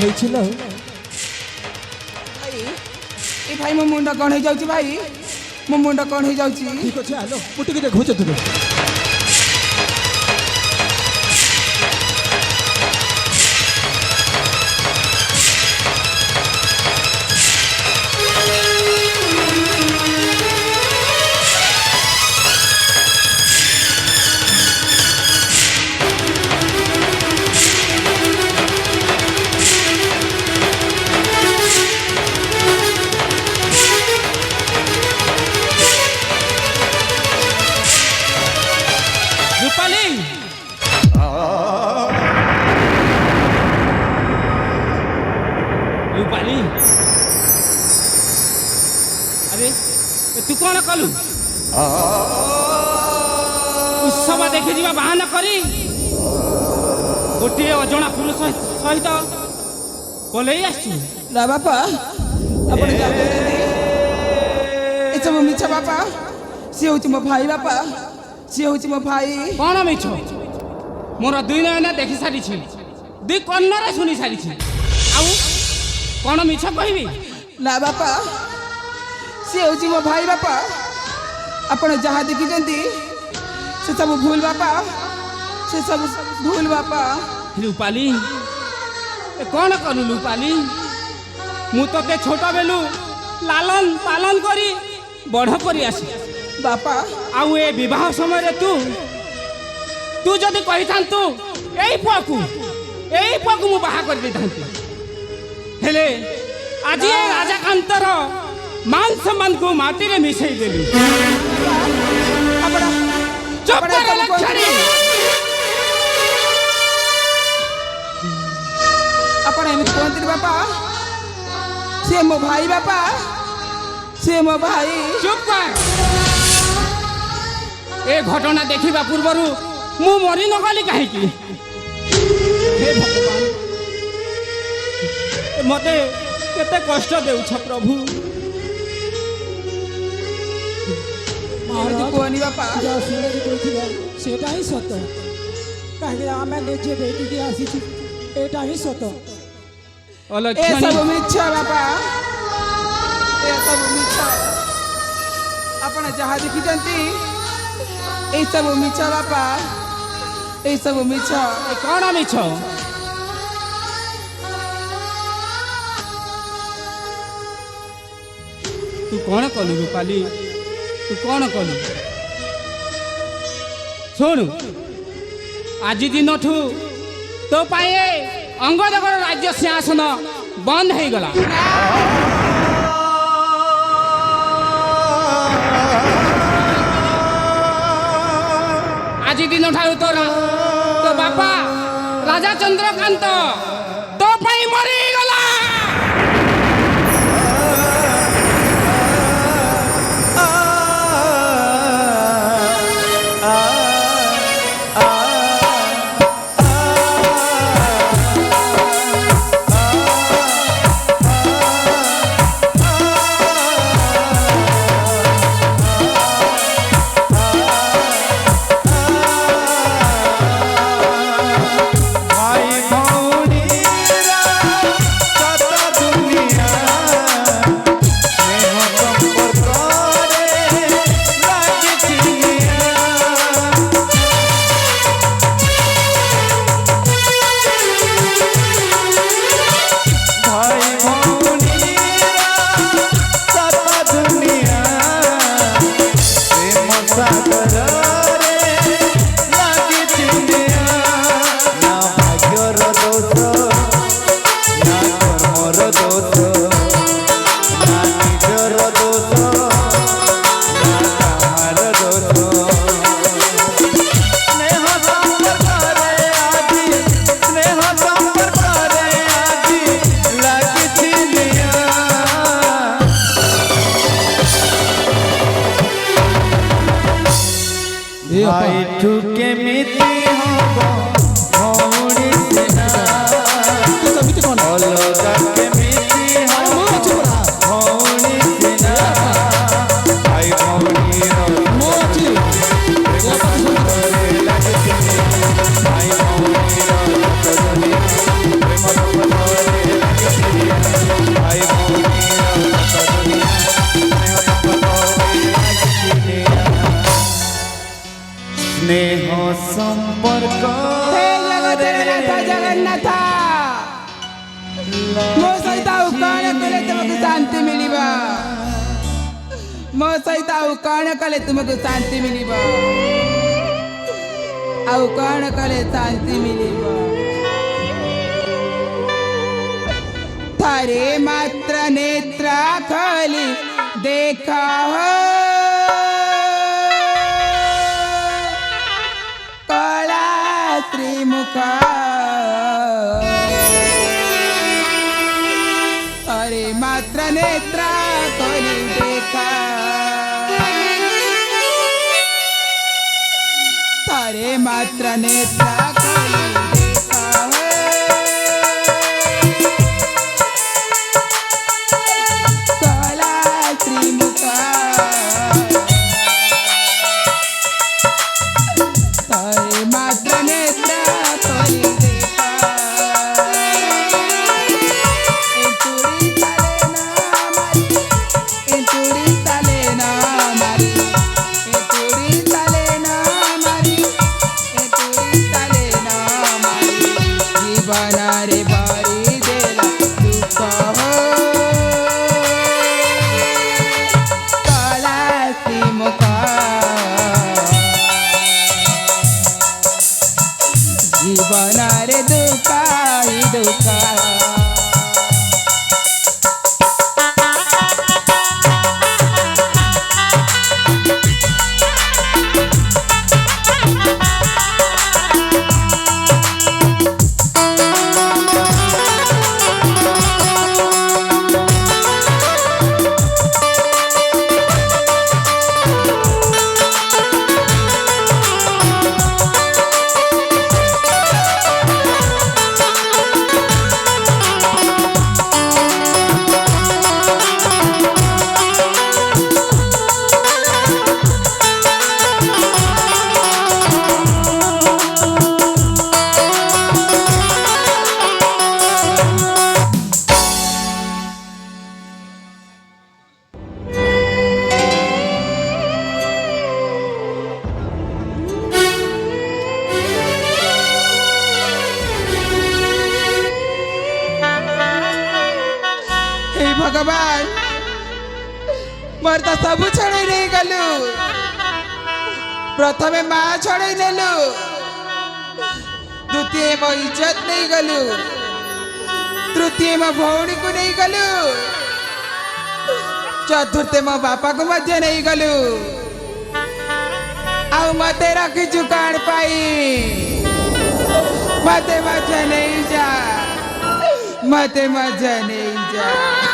ହେଇছিল भाई ए भाई मो मुंडा कौन हो जाउची भाई मो मुंडा कौन हो जाउची ठीक अछि आलो मुटिके देखो चतुर रूपाली अरे तू कौन कलु उत्सव देखी जा बाहन करी गोटे अजणा पुरुष सहित पलई आसु ना बापा आपण जाते ए सब मिछ बापा सी होची मो भाई बापा सी होची मो भाई कौन मिछ मोर दुई नयन देखि सारी दुई कन्नरे शुणी सारी आउ कौन मिछ कहबी ना बापा सी होची मो भाई बापा आपण जहा देखि जंती से सब भूल बापा से सब भूल बापा रूपाली ए कौन कलु रूपाली मु ते छोट बेलू लालन पालन करी बड़ करी आसी बापा आउ ए विवाह समय तू तू जदि कही थांतु एई पुआकू मु बाहा कर दे थांती हेले आज ए राजाकांतर मान सम्मान को माटी रे मिसई देलु आपण चुप कर लक्षणी आपण एमि कोंती बापा से मो भाई बापा से मो भाई चुप कर ए घटना देखिबा पूर्वरु मु मरी न गली काहे की हे भगवान मते केते कष्ट देउछ प्रभु एमि कोनी बापा जा सुने देखिबा सेटा ही सत काहे आमे निजे बेटी के आसी छी एटा ही सत ए अलक्षणी सब मिछ बापा ए सब मिछ आपण जहा देखि जंती ए सब मिछ बापा ए सब मिछ ए कौन मिछ तू कौन कलु रूपाली तू कौन कलु सुनु आज दिन ठू तो पाए अंगदेवर राज्य सिंहासन बंद हो गला आज दिन ठारू तो बापा राजा चंद्रकांत तो पाई मरी गला भाई केमिति हब भौणी सेना अलगा केमिति हब भौणी सेना भाई भौणी भाई भौणी ସମ୍ପର୍କ ହେ ଜଗନ୍ନାଥ ଜଗନ୍ନାଥ ମୋ ସହିତ ଆଉ କଣ କଲେ ତୁମକୁ ଶାନ୍ତି ମିଳିବ ମୋ ସହିତ ଆଉ କଣ କଲେ ତୁମକୁ ଶାନ୍ତି ମିଳିବ ଆଉ କଣ କଲେ ଶାନ୍ତି ମିଳିବ ଥରେ ମାତ୍ର ନେତ୍ର ଖୋଲି ଦେଖ କଳା ଶ୍ରୀମୁଖ ଥରେ ମାତ୍ର ନେତ୍ର ଖୋଲି ଦେଖ ଥରେ ମାତ୍ର ନେତ୍ର ଖୋଲି জীবনারে দুঃখাই দুঃখ भगवान मोर तो सब छड़े नहीं गलु प्रथमे माँ छड़े नेलु द्वितीय मो इज्जत नहीं गलु तृतीय मो भौणी को नहीं गलु चतुर्थ मो बापा को मध्य नहीं गलु आउ मते रखिचु कान पाई मते मजा नहीं जा मते मजा नहीं जा